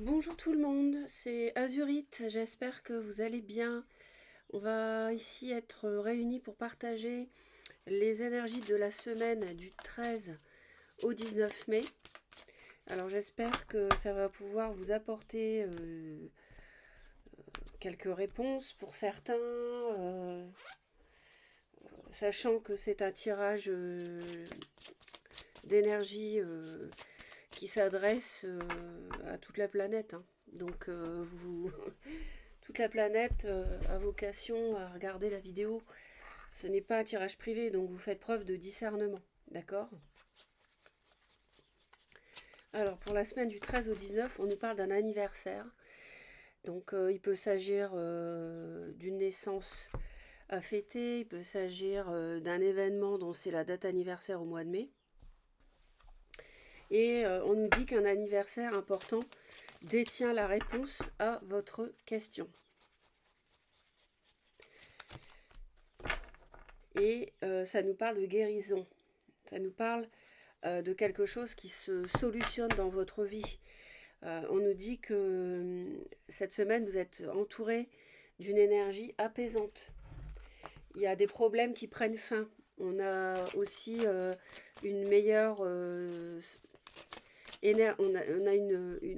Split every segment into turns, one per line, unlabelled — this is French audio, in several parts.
Bonjour tout le monde, c'est Azurite, j'espère que vous allez bien. On va ici être réunis pour partager les énergies de la semaine du 13 au 19 mai. Alors j'espère que ça va pouvoir vous apporter quelques réponses pour certains, sachant que c'est un tirage d'énergie qui s'adresse à toute la planète, hein. Donc toute la planète a vocation à regarder la vidéo. Ce n'est pas un tirage privé, donc vous faites preuve de discernement. D'accord? Alors, pour la semaine du 13 au 19, on nous parle d'un anniversaire. Donc, il peut s'agir d'une naissance à fêter, il peut s'agir d'un événement dont c'est la date anniversaire au mois de mai. Et on nous dit qu'un anniversaire important détient la réponse à votre question. Et ça nous parle de guérison. Ça nous parle de quelque chose qui se solutionne dans votre vie. On nous dit que cette semaine, vous êtes entouré d'une énergie apaisante. Il y a des problèmes qui prennent fin. On a aussi une meilleure...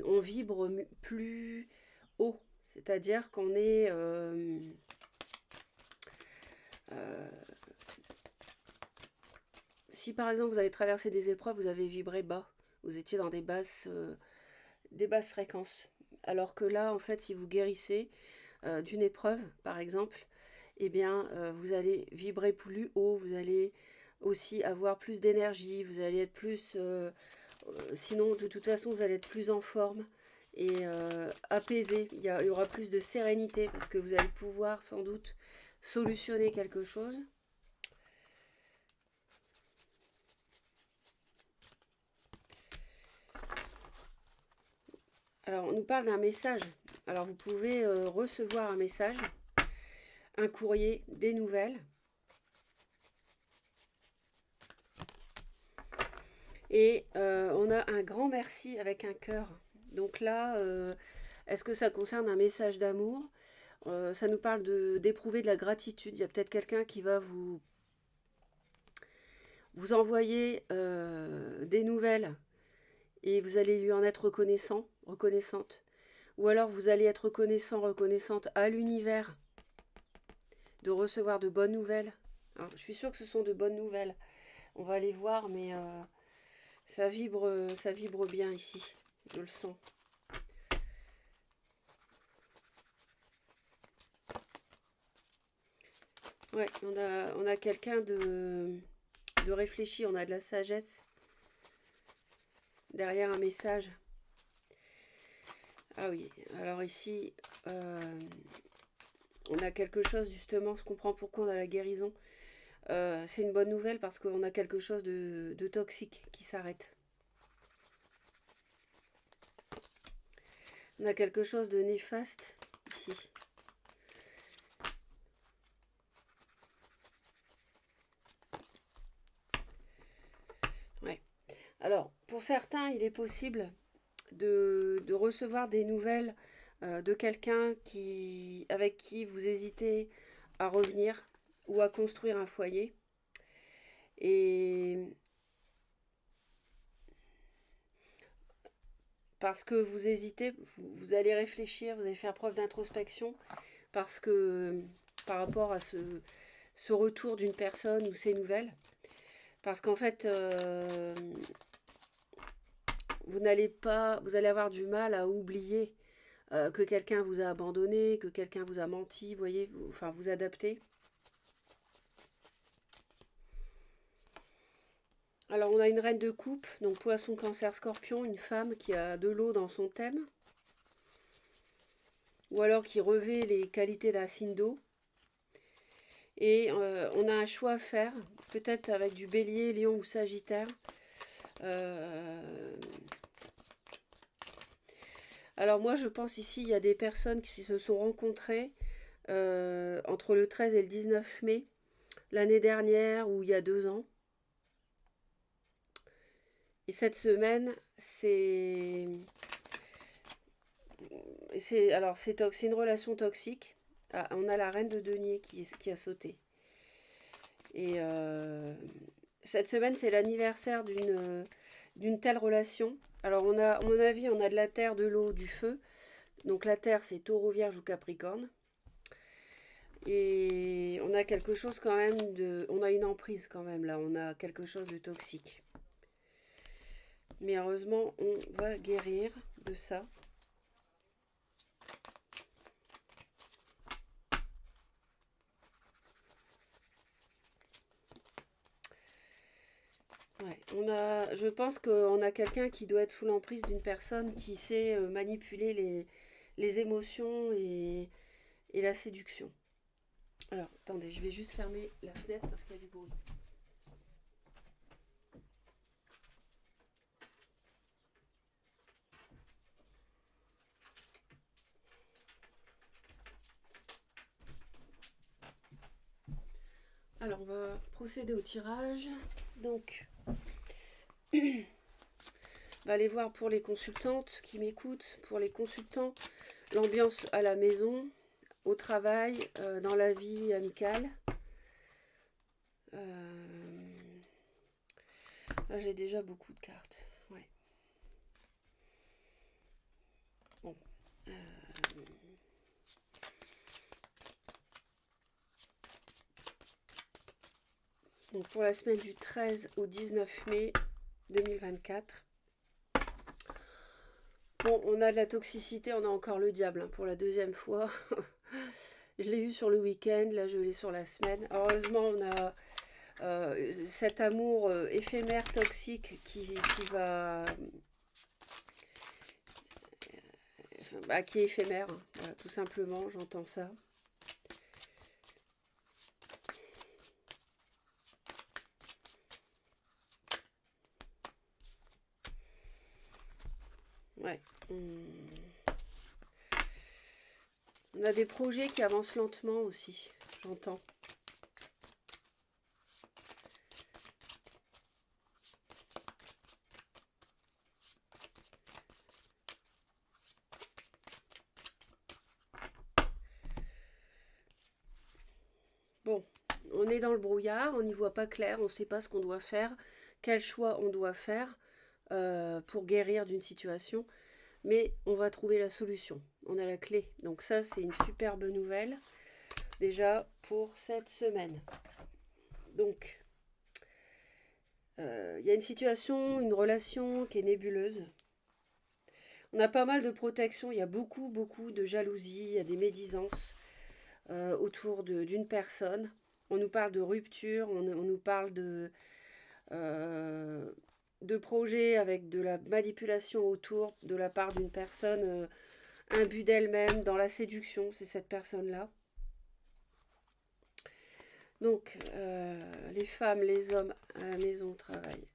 on vibre plus haut. C'est-à-dire qu'on est... si par exemple vous avez traversé des épreuves, vous avez vibré bas. Vous étiez dans des basses fréquences. Alors que là, en fait, si vous guérissez d'une épreuve, par exemple, eh bien, vous allez vibrer plus haut, vous allez aussi avoir plus d'énergie, vous allez être plus... sinon, de toute façon, vous allez être plus en forme et apaisé. Il y aura plus de sérénité parce que vous allez pouvoir sans doute solutionner quelque chose. Alors, on nous parle d'un message. Alors, vous pouvez recevoir un message, un courrier, des nouvelles. Et on a un grand merci avec un cœur. Donc là, est-ce que ça concerne un message d'amour? Ça nous parle d'éprouver de la gratitude. Il y a peut-être quelqu'un qui va vous envoyer des nouvelles et vous allez lui en être reconnaissant, reconnaissante. Ou alors vous allez être reconnaissant, reconnaissante à l'univers de recevoir de bonnes nouvelles. Alors, je suis sûre que ce sont de bonnes nouvelles. On va aller voir, mais ça vibre bien ici. Je le sens. Ouais, on a quelqu'un de réfléchi, on a de la sagesse derrière un message. Ah oui, alors ici, on a quelque chose justement, je comprends pourquoi on a la guérison. C'est une bonne nouvelle parce qu'on a quelque chose de toxique qui s'arrête. On a quelque chose de néfaste ici. Ouais. Alors, pour certains, il est possible de recevoir des nouvelles de quelqu'un avec qui vous hésitez à revenir ou à construire un foyer. Et parce que vous hésitez, vous allez réfléchir, vous allez faire preuve d'introspection, parce que par rapport à ce retour d'une personne ou ces nouvelles, parce qu'en fait, vous allez avoir du mal à oublier que quelqu'un vous a abandonné, que quelqu'un vous a menti, vous voyez, enfin vous adaptez. Alors on a une reine de coupe, donc poisson, cancer, scorpion, une femme qui a de l'eau dans son thème, ou alors qui revêt les qualités d'un signe d'eau. Et on a un choix à faire, peut-être avec du bélier, lion ou sagittaire. Alors moi je pense ici, il y a des personnes qui se sont rencontrées entre le 13 et le 19 mai, l'année dernière ou il y a 2 ans. Et cette semaine, c'est une relation toxique. Ah, on a la reine de denier qui a sauté. Et cette semaine, c'est l'anniversaire d'une telle relation. Alors, à mon avis, on a de la terre, de l'eau, du feu. Donc, la terre, c'est taureau, vierge ou capricorne. Et on a quelque chose quand même de... On a une emprise quand même, là. On a quelque chose de toxique. Mais heureusement, on va guérir de ça. Ouais, je pense qu'on a quelqu'un qui doit être sous l'emprise d'une personne qui sait manipuler les émotions et la séduction. Alors, attendez, je vais juste fermer la fenêtre parce qu'il y a du bruit. Alors, on va procéder au tirage. Donc, on va aller voir pour les consultantes qui m'écoutent, pour les consultants, l'ambiance à la maison, au travail, dans la vie amicale. Là, j'ai déjà beaucoup de cartes. Ouais. Bon. Donc pour la semaine du 13 au 19 mai 2024. Bon, on a de la toxicité, on a encore le diable pour la deuxième fois. Je l'ai eu sur le week-end, là je l'ai sur la semaine. Heureusement, on a cet amour éphémère, toxique qui va... qui est éphémère, voilà, tout simplement, j'entends ça. Ouais. On a des projets qui avancent lentement aussi, j'entends. Bon, on est dans le brouillard, on n'y voit pas clair, on ne sait pas ce qu'on doit faire, quel choix on doit faire pour guérir d'une situation, mais on va trouver la solution, on a la clé. Donc ça, c'est une superbe nouvelle, déjà pour cette semaine. Donc, il y a une situation, une relation qui est nébuleuse. On a pas mal de protection, il y a beaucoup de jalousie, il y a des médisances autour d'une personne. On nous parle de rupture, on nous parle de projets avec de la manipulation autour de la part d'une personne imbue d'elle-même dans la séduction, c'est cette personne-là. Donc, les femmes, les hommes à la maison, au travail,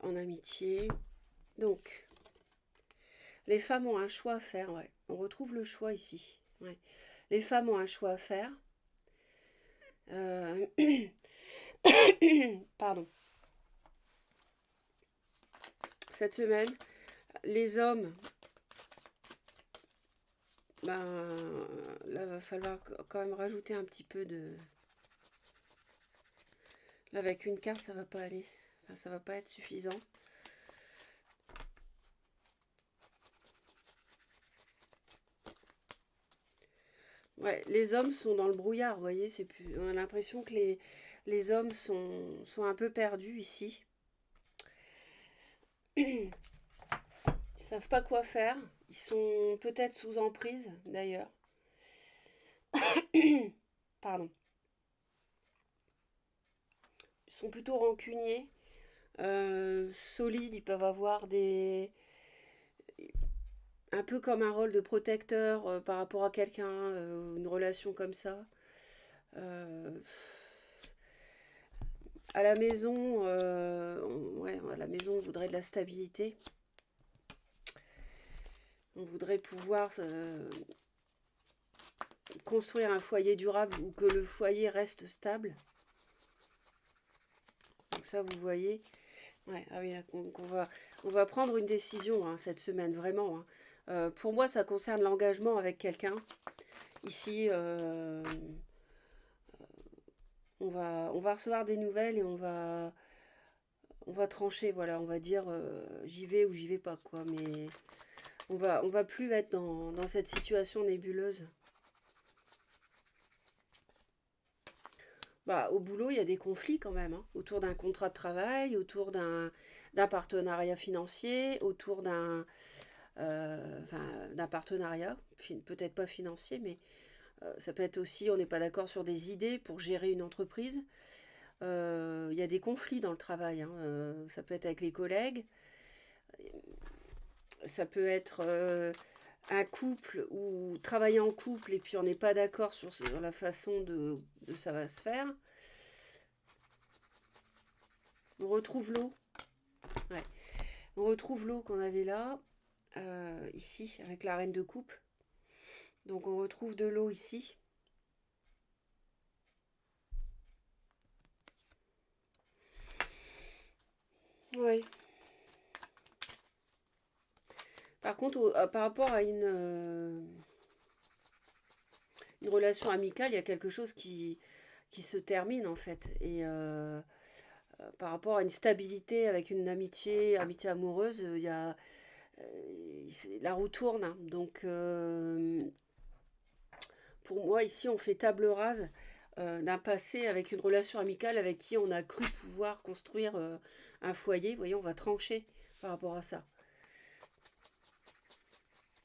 en amitié. Donc, les femmes ont un choix à faire, ouais. On retrouve le choix ici. Ouais. Les femmes ont un choix à faire. Pardon. Cette semaine, les hommes, ben, là, va falloir quand même rajouter un petit peu de... Là, avec une carte, ça va pas aller. Enfin, ça va pas être suffisant. Ouais, les hommes sont dans le brouillard, vous voyez, c'est plus... On a l'impression que les hommes sont un peu perdus ici. Ils savent pas quoi faire. Ils sont peut-être sous emprise, d'ailleurs. Pardon. Ils sont plutôt rancuniers, solides. Ils peuvent avoir un peu comme un rôle de protecteur par rapport à quelqu'un, une relation comme ça. Euh, à la maison, ouais, à la maison, on voudrait de la stabilité. On voudrait pouvoir construire un foyer durable ou que le foyer reste stable. Donc ça, vous voyez. Ouais, ah oui, donc on va prendre une décision cette semaine, vraiment. Pour moi, ça concerne l'engagement avec quelqu'un. Ici, on va recevoir des nouvelles et on va trancher, voilà, on va dire j'y vais ou j'y vais pas, quoi. Mais on va plus être dans cette situation nébuleuse. Bah, au boulot, il y a des conflits quand même, hein, autour d'un contrat de travail, autour d'un partenariat financier, autour enfin, d'un partenariat, peut-être pas financier, mais ça peut être aussi, on n'est pas d'accord sur des idées pour gérer une entreprise. Il y a des conflits dans le travail, hein, ça peut être avec les collègues, ça peut être un couple ou travailler en couple et puis on n'est pas d'accord sur la façon de ça va se faire. On retrouve l'eau. Ouais. On retrouve l'eau qu'on avait là, ici, avec la reine de coupe. Donc on retrouve de l'eau ici. Oui. Par contre, par rapport à une relation amicale, il y a quelque chose qui se termine en fait. Et par rapport à une stabilité avec une amitié amoureuse, il y a, la roue tourne, hein. Donc pour moi, ici, on fait table rase d'un passé avec une relation amicale avec qui on a cru pouvoir construire un foyer. Vous voyez, on va trancher par rapport à ça.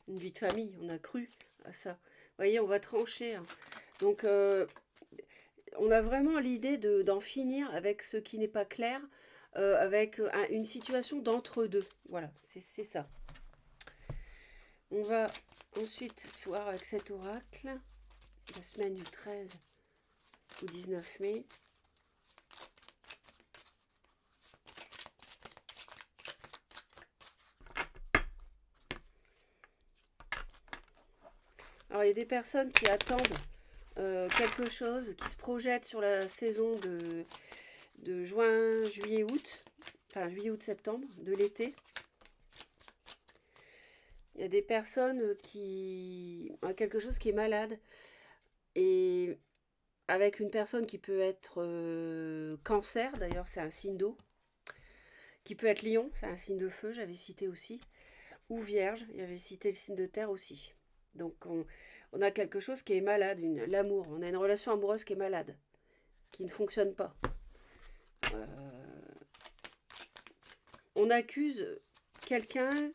Une vie de famille, on a cru à ça. Vous voyez, on va trancher, hein. Donc, on a vraiment l'idée d'en finir avec ce qui n'est pas clair, avec une situation d'entre-deux. Voilà, c'est ça. On va ensuite voir avec cet oracle, la semaine du 13 au 19 mai. Alors, il y a des personnes qui attendent quelque chose, qui se projettent sur la saison de juin, juillet, août, enfin juillet, août, septembre, de l'été. Il y a des personnes qui ont quelque chose qui est malade et avec une personne qui peut être cancer, d'ailleurs c'est un signe d'eau, qui peut être lion, c'est un signe de feu, j'avais cité aussi, ou vierge, il y avait cité le signe de terre aussi. Donc on a quelque chose qui est malade, l'amour, on a une relation amoureuse qui est malade, qui ne fonctionne pas. Euh, on accuse quelqu'un,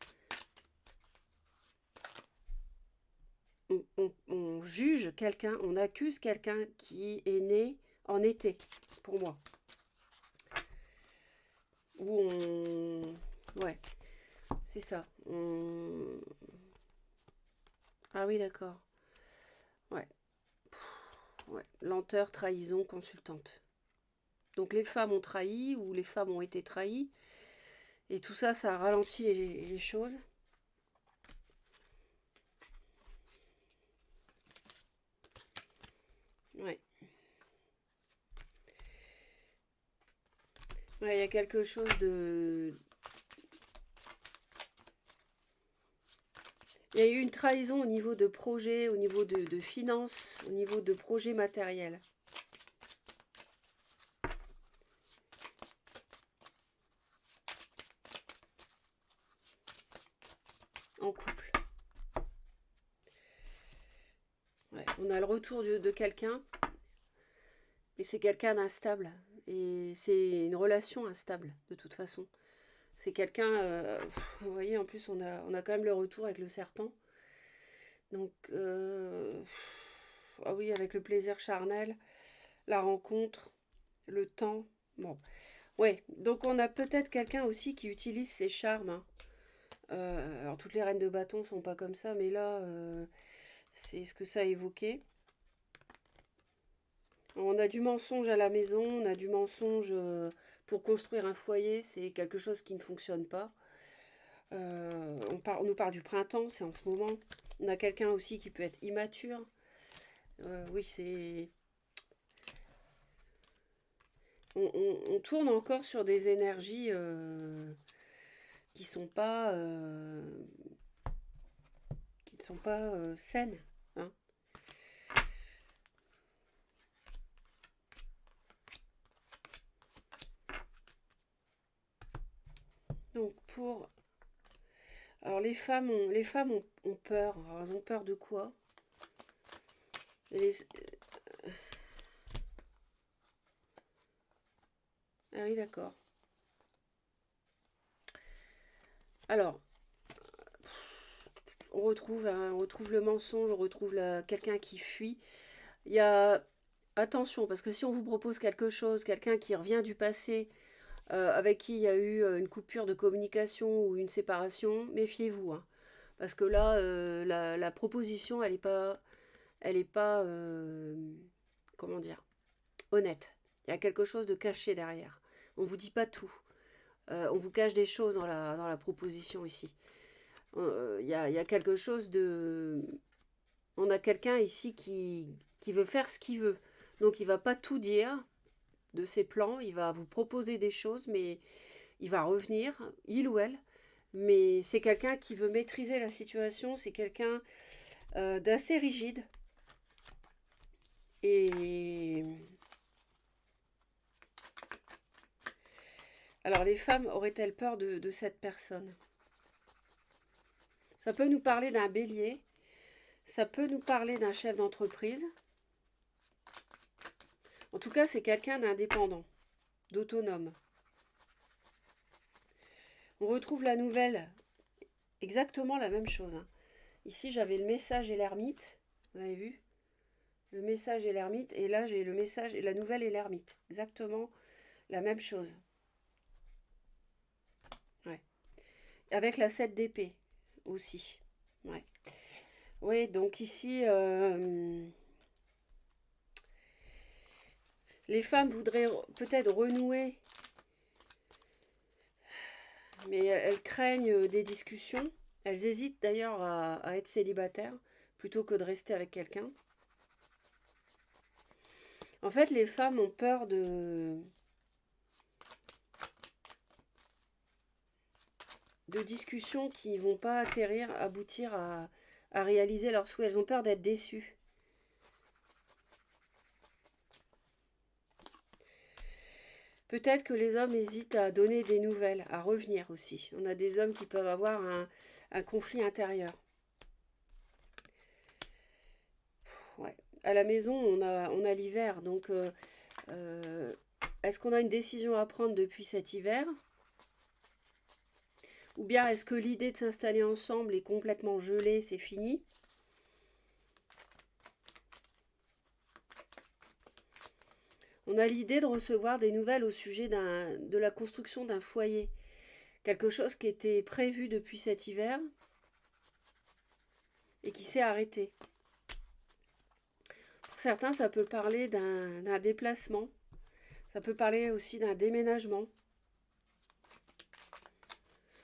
on juge quelqu'un, on accuse quelqu'un qui est né en été, pour moi. Où on... Ouais, c'est ça. Ah oui, d'accord. Ouais. Ouais. Lenteur, trahison, consultante. Donc les femmes ont trahi ou les femmes ont été trahies. Et tout ça, ça ralentit les choses. Ouais. Ouais, il y a quelque chose de... Il y a eu une trahison au niveau de projets, au niveau de finances, au niveau de projets matériels. En couple. Ouais. On a le retour de quelqu'un, mais c'est quelqu'un d'instable. Et c'est une relation instable, de toute façon. C'est quelqu'un, vous voyez, en plus, on a quand même le retour avec le serpent. Donc, ah oui, avec le plaisir charnel, la rencontre, le temps. Bon, ouais, donc on a peut-être quelqu'un aussi qui utilise ses charmes, hein. Alors, toutes les reines de bâton sont pas comme ça, mais là, c'est ce que ça a évoqué. On a du mensonge à la maison, on a du mensonge pour construire un foyer, c'est quelque chose qui ne fonctionne pas. On nous parle du printemps, c'est en ce moment. On a quelqu'un aussi qui peut être immature. Oui, c'est... On tourne encore sur des énergies qui sont pas... sont pas saines, hein. Donc pour... Alors les femmes ont peur. Alors, elles ont peur de quoi? Les- Ah oui, d'accord. Alors, on retrouve le mensonge, on retrouve quelqu'un qui fuit. Il y a... Attention, parce que si on vous propose quelque chose, quelqu'un qui revient du passé, avec qui il y a eu une coupure de communication ou une séparation, méfiez-vous, hein. Parce que là, la proposition, elle est pas, comment dire, honnête. Il y a quelque chose de caché derrière. On vous dit pas tout. On vous cache des choses dans la proposition ici. Il y a quelque chose de... On a quelqu'un ici qui veut faire ce qu'il veut. Donc il va pas tout dire de ses plans, il va vous proposer des choses, mais il va revenir, il ou elle. Mais c'est quelqu'un qui veut maîtriser la situation, c'est quelqu'un d'assez rigide. Et alors les femmes auraient-elles peur de cette personne? Ça peut nous parler d'un bélier, ça peut nous parler d'un chef d'entreprise. En tout cas, c'est quelqu'un d'indépendant, d'autonome. On retrouve la nouvelle, exactement la même chose, hein. Ici, j'avais le message et l'ermite, vous avez vu? Le message et l'ermite, et là, j'ai le message et la nouvelle et l'ermite. Exactement la même chose. Ouais. Avec la 7 d'épée aussi. Ouais. Oui, donc ici, les femmes voudraient peut-être renouer, mais elles craignent des discussions. Elles hésitent d'ailleurs à être célibataires plutôt que de rester avec quelqu'un. En fait, les femmes ont peur de discussions qui vont pas aboutir à réaliser leurs souhaits. Elles ont peur d'être déçues. Peut-être que les hommes hésitent à donner des nouvelles, à revenir aussi. On a des hommes qui peuvent avoir un conflit intérieur. Ouais. À la maison, on a l'hiver, donc euh, est-ce qu'on a une décision à prendre depuis cet hiver? Ou bien est-ce que l'idée de s'installer ensemble est complètement gelée, c'est fini? On a l'idée de recevoir des nouvelles au sujet de la construction d'un foyer. Quelque chose qui était prévu depuis cet hiver et qui s'est arrêté. Pour certains, ça peut parler d'un déplacement. Ça peut parler aussi d'un déménagement.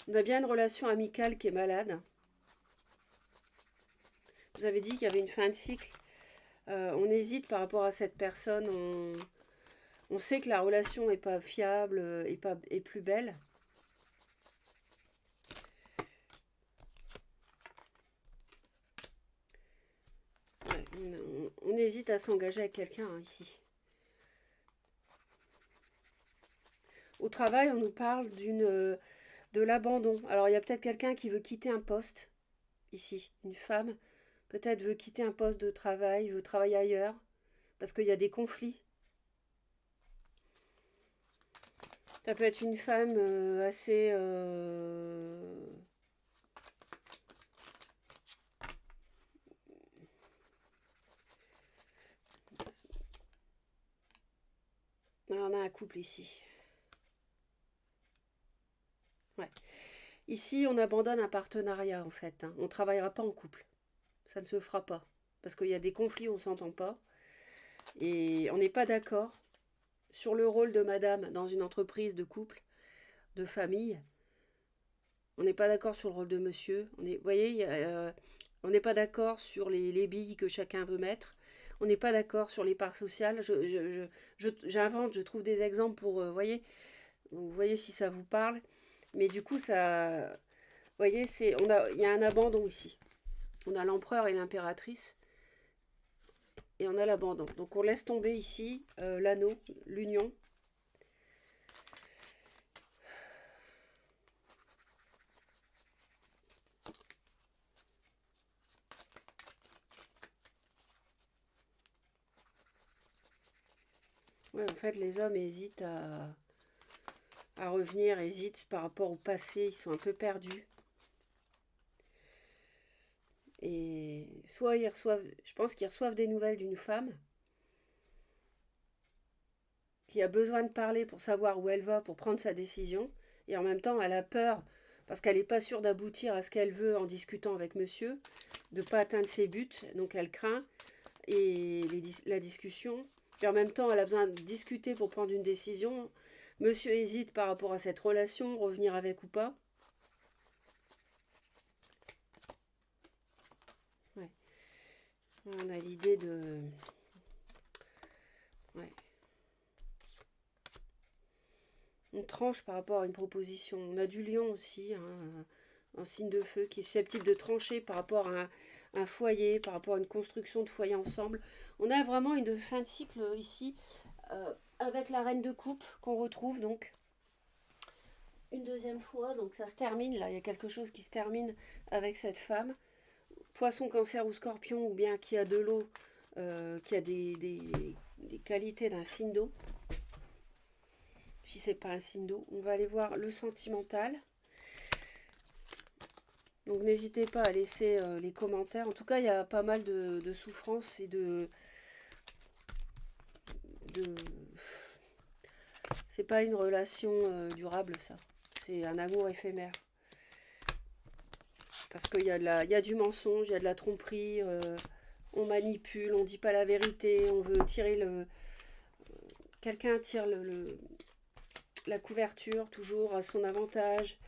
On a bien une relation amicale qui est malade. Vous avez dit qu'il y avait une fin de cycle. On hésite par rapport à cette personne. On sait que la relation n'est pas fiable et plus belle. Ouais, on hésite à s'engager avec quelqu'un, hein, ici. Au travail, on nous parle de l'abandon. Alors, il y a peut-être quelqu'un qui veut quitter un poste, ici. Une femme, peut-être veut quitter un poste de travail, veut travailler ailleurs, parce qu'il y a des conflits. Ça peut être une femme assez... On a un couple ici. Ouais. Ici, on abandonne un partenariat, en fait, hein. On ne travaillera pas en couple. Ça ne se fera pas. Parce qu'il y a des conflits, on ne s'entend pas. Et on n'est pas d'accord sur le rôle de madame dans une entreprise de couple, de famille. On n'est pas d'accord sur le rôle de monsieur. Vous voyez, on n'est pas d'accord sur les billes que chacun veut mettre. On n'est pas d'accord sur les parts sociales. J'invente, je trouve des exemples pour, vous voyez si ça vous parle. Mais du coup, ça, vous voyez, il y a un abandon ici. On a l'empereur et l'impératrice. Et on a l'abandon. Donc on laisse tomber ici l'anneau, l'union. Ouais, en fait, les hommes hésitent à revenir, hésitent par rapport au passé, ils sont un peu perdus. Et soit ils reçoivent, je pense qu'ils reçoivent des nouvelles d'une femme qui a besoin de parler pour savoir où elle va, pour prendre sa décision. Et en même temps, elle a peur, parce qu'elle n'est pas sûre d'aboutir à ce qu'elle veut en discutant avec monsieur, de ne pas atteindre ses buts. Donc elle craint et la discussion. Et en même temps, elle a besoin de discuter pour prendre une décision. Monsieur hésite par rapport à cette relation, revenir avec ou pas. Ouais. On a l'idée de... Ouais. Une tranche par rapport à une proposition. On a du lion aussi, hein, un signe de feu qui est susceptible de trancher par rapport à un foyer, par rapport à une construction de foyer ensemble. On a vraiment une fin de cycle ici, avec la reine de coupe qu'on retrouve donc une deuxième fois. Donc ça se termine, là, il y a quelque chose qui se termine avec cette femme. Poisson, cancer ou scorpion, ou bien qui a de l'eau, qui a des qualités d'un signe d'eau. Si c'est pas un signe d'eau, on va aller voir le sentimental. Donc n'hésitez pas à laisser les commentaires. En tout cas, il y a pas mal de souffrances et de... C'est pas une relation durable, ça. C'est un amour éphémère. Parce qu'il y a du mensonge, il y a de la tromperie, on manipule, on dit pas la vérité, on veut tirer le... Quelqu'un tire la couverture toujours à son avantage.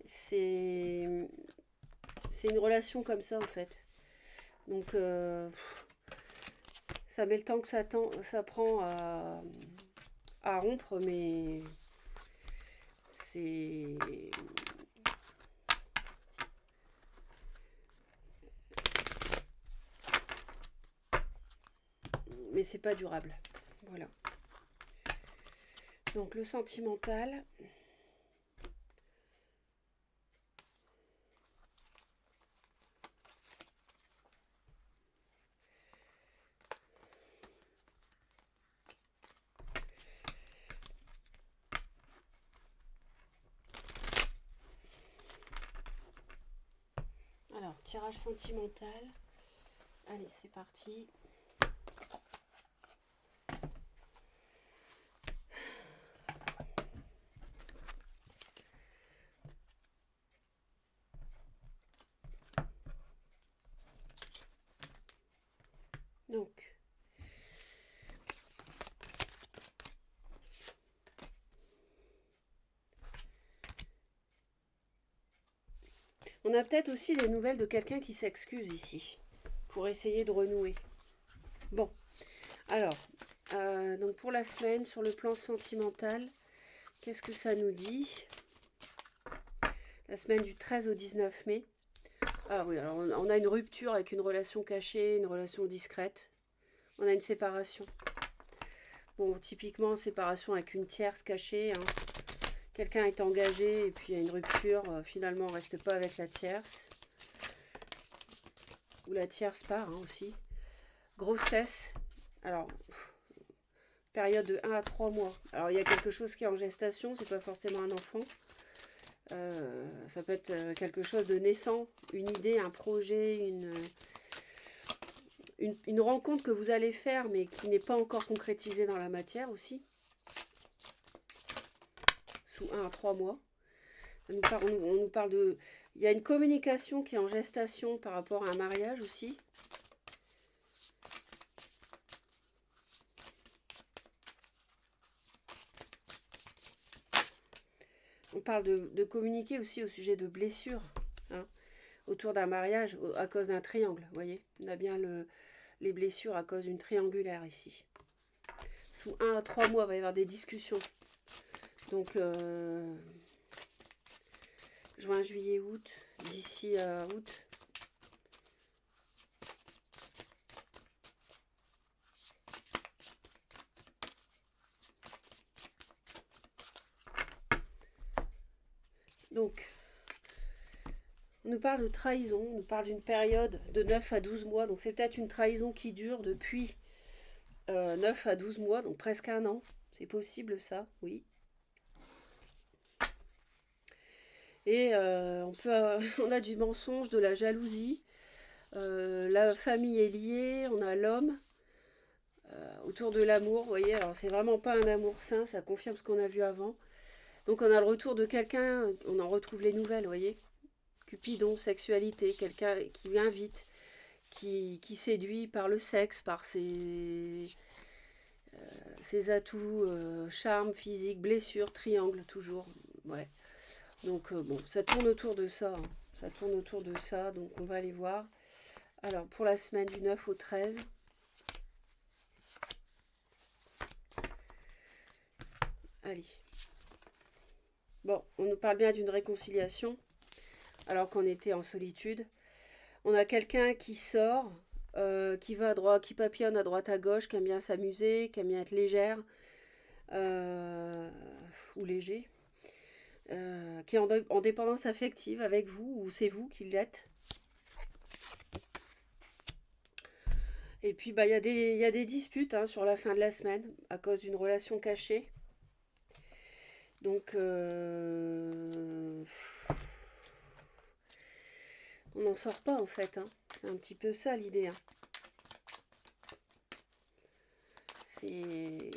C'est une relation comme ça, en fait. Donc, ça met le temps que ça prend à rompre, mais c'est... Mais c'est pas durable. Voilà. Donc, le sentimental... Alors, tirage sentimental. Allez, c'est parti. Donc, on a peut-être aussi des nouvelles de quelqu'un qui s'excuse ici, pour essayer de renouer. Bon, alors, donc pour la semaine, sur le plan sentimental, qu'est-ce que ça nous dit? La semaine du 13 au 19 mai. Ah oui, alors on a une rupture avec une relation cachée, une relation discrète. On a une séparation. Bon, typiquement, séparation avec une tierce cachée. Hein. Quelqu'un est engagé et puis il y a une rupture. Finalement, on ne reste pas avec la tierce. Ou la tierce part hein, aussi. Grossesse. Alors, période de 1 à 3 mois. Alors, il y a quelque chose qui est en gestation. C'est pas forcément un enfant. Ça peut être quelque chose de naissant. Une idée, un projet, une rencontre que vous allez faire mais qui n'est pas encore concrétisée dans la matière aussi. Sous 1 à 3 mois. On nous parle de... Il y a une communication qui est en gestation par rapport à un mariage aussi. On parle de communiquer aussi au sujet de blessures. Hein, autour d'un mariage à cause d'un triangle. Vous voyez, on a bien les blessures à cause d'une triangulaire ici. Sous 1 à 3 mois, il va y avoir des discussions. Donc, juin, juillet, août, d'ici à août, Donc, on nous parle de trahison, on nous parle d'une période de 9 à 12 mois. Donc, c'est peut-être une trahison qui dure depuis 9 à 12 mois, donc presque un an. C'est possible ça, oui. Et on a du mensonge, de la jalousie. La famille est liée, on a l'homme autour de l'amour, vous voyez. Alors c'est vraiment pas un amour sain, ça confirme ce qu'on a vu avant. Donc on a le retour de quelqu'un, on en retrouve les nouvelles, vous voyez. Cupidon, sexualité, quelqu'un qui invite, qui séduit par le sexe, par ses atouts, charme, physique, blessure, triangle toujours. Ouais. Donc bon, ça tourne autour de ça, hein. Ça tourne autour de ça, donc on va aller voir. Alors pour la semaine du 9 au 13. Allez. Bon, on nous parle bien d'une réconciliation, alors qu'on était en solitude. On a quelqu'un qui sort, qui va à droite, qui papillonne à droite à gauche, qui aime bien s'amuser, qui aime bien être légère, ou léger, qui est en dépendance affective avec vous, ou c'est vous qui l'êtes. Et puis, bah, il y a des disputes hein, sur la fin de la semaine, à cause d'une relation cachée. Donc, on n'en sort pas en fait, hein. C'est un petit peu ça l'idée, hein. C'est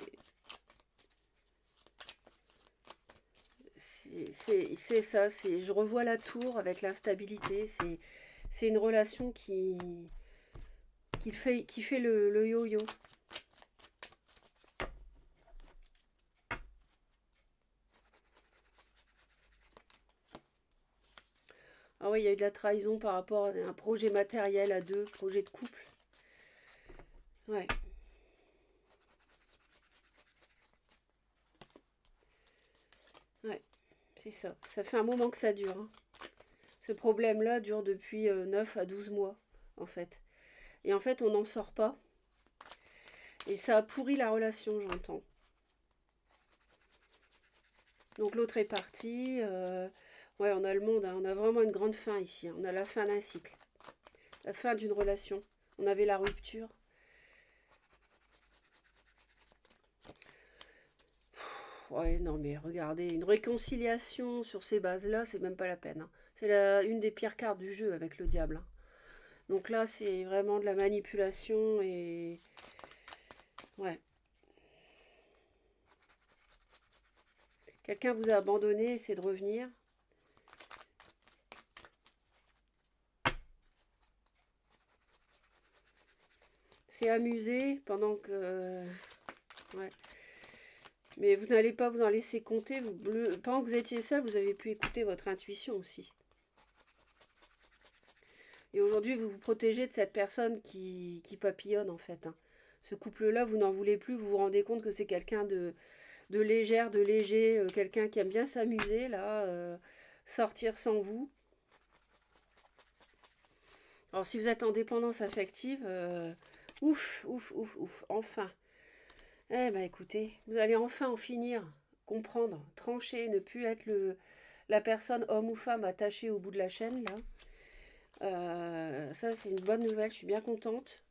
c'est ça, je revois la tour avec l'instabilité, c'est une relation qui fait le yo-yo. Ah oui, il y a eu de la trahison par rapport à un projet matériel à deux, projet de couple. Ouais. Ouais, c'est ça. Ça fait un moment que ça dure, hein. Ce problème-là dure depuis 9 à 12 mois, en fait. Et en fait, on n'en sort pas. Et ça a pourri la relation, j'entends. Donc l'autre est parti. Ouais, on a le monde, hein. On a vraiment une grande fin ici, hein. On a la fin d'un cycle. La fin d'une relation. On avait la rupture. Ouais, non, mais regardez, une réconciliation sur ces bases-là, c'est même pas la peine, hein. C'est une des pires cartes du jeu avec le diable, hein. Donc là, c'est vraiment de la manipulation et... Ouais. Quelqu'un vous a abandonné, essaie de revenir. C'est amusé pendant que... Ouais. Mais vous n'allez pas vous en laisser compter. Pendant que vous étiez seul, vous avez pu écouter votre intuition aussi. Et aujourd'hui, vous vous protégez de cette personne qui papillonne, en fait, hein. Ce couple-là, vous n'en voulez plus. Vous vous rendez compte que c'est quelqu'un de légère, de léger, quelqu'un qui aime bien s'amuser, là, sortir sans vous. Alors, si vous êtes en dépendance affective, ouf, ouf, ouf, ouf, enfin. Eh ben, écoutez, vous allez enfin en finir, comprendre, trancher, ne plus être la personne, homme ou femme, attachée au bout de la chaîne, là. Ça, c'est une bonne nouvelle, je suis bien contente.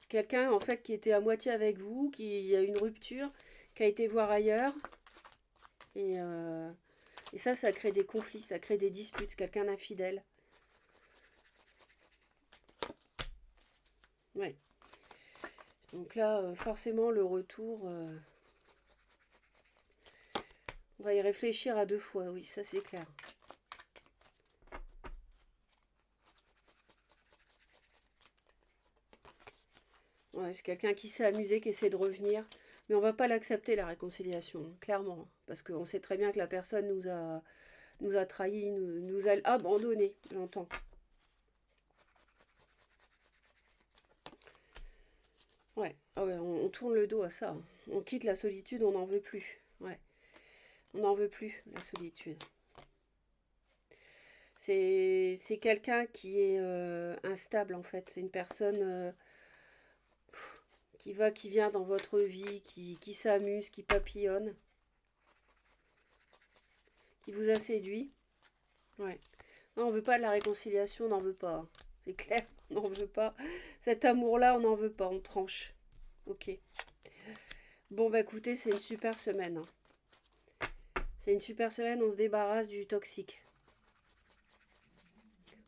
Quelqu'un, en fait, qui était à moitié avec vous, qui a eu une rupture, qui a été voir ailleurs. Et, euh, et ça crée des conflits, ça crée des disputes, quelqu'un d'infidèle. Ouais. Donc là, forcément, le retour, on va y réfléchir à deux fois, oui, ça c'est clair. Ouais, c'est quelqu'un qui s'est amusé, qui essaie de revenir. Mais on va pas l'accepter, la réconciliation, hein, clairement. Parce qu'on sait très bien que la personne nous a trahis, nous a abandonnés, j'entends. Ouais, ah ouais, on tourne le dos à ça, hein. On quitte la solitude, on n'en veut plus. Ouais, on n'en veut plus, la solitude. C'est quelqu'un qui est instable, en fait. C'est une personne qui vient dans votre vie, qui s'amuse, qui papillonne, qui vous a séduit. Ouais. Non, on veut pas de la réconciliation, on n'en veut pas, hein. C'est clair, on n'en veut pas. Cet amour-là, on n'en veut pas, on tranche. Ok. Bon, bah écoutez, c'est une super semaine, hein. C'est une super semaine, on se débarrasse du toxique.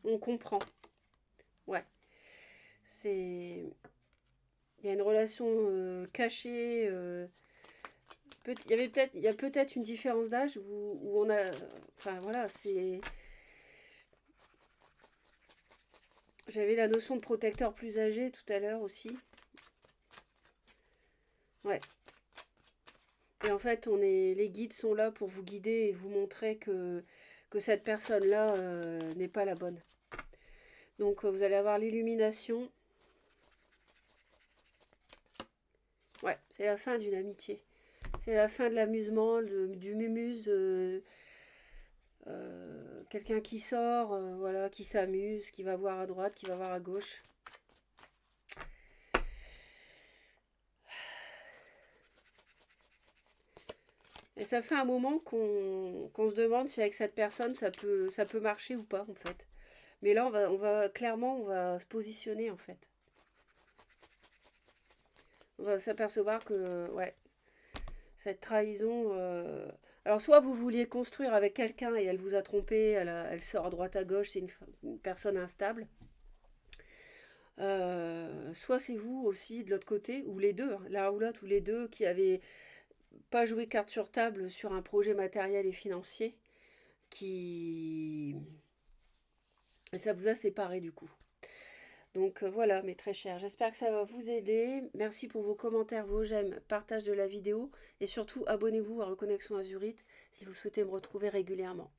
On comprend. Ouais. C'est... Il y a une relation cachée. Il y a peut-être une différence d'âge où on a... Enfin voilà, c'est... J'avais la notion de protecteur plus âgé tout à l'heure aussi. Ouais. Et en fait, les guides sont là pour vous guider et vous montrer que cette personne-là n'est pas la bonne. Donc vous allez avoir l'illumination. Ouais, c'est la fin d'une amitié. C'est la fin de l'amusement, du mumuse. Quelqu'un qui sort, voilà, qui s'amuse, qui va voir à droite, qui va voir à gauche. Et ça fait un moment qu'on se demande si avec cette personne ça peut marcher ou pas en fait. Mais là clairement on va se positionner en fait. On va s'apercevoir que ouais, cette trahison. Alors soit vous vouliez construire avec quelqu'un et elle vous a trompé, elle sort à droite à gauche, c'est une personne instable. Soit c'est vous aussi de l'autre côté, ou les deux, hein, l'un ou l'autre, ou les deux qui avez pas joué carte sur table sur un projet matériel et financier qui... Et ça vous a séparé du coup. Donc voilà, mes très chers, j'espère que ça va vous aider. Merci pour vos commentaires, vos j'aime, partage de la vidéo et surtout abonnez-vous à Reconnexion Azurite si vous souhaitez me retrouver régulièrement.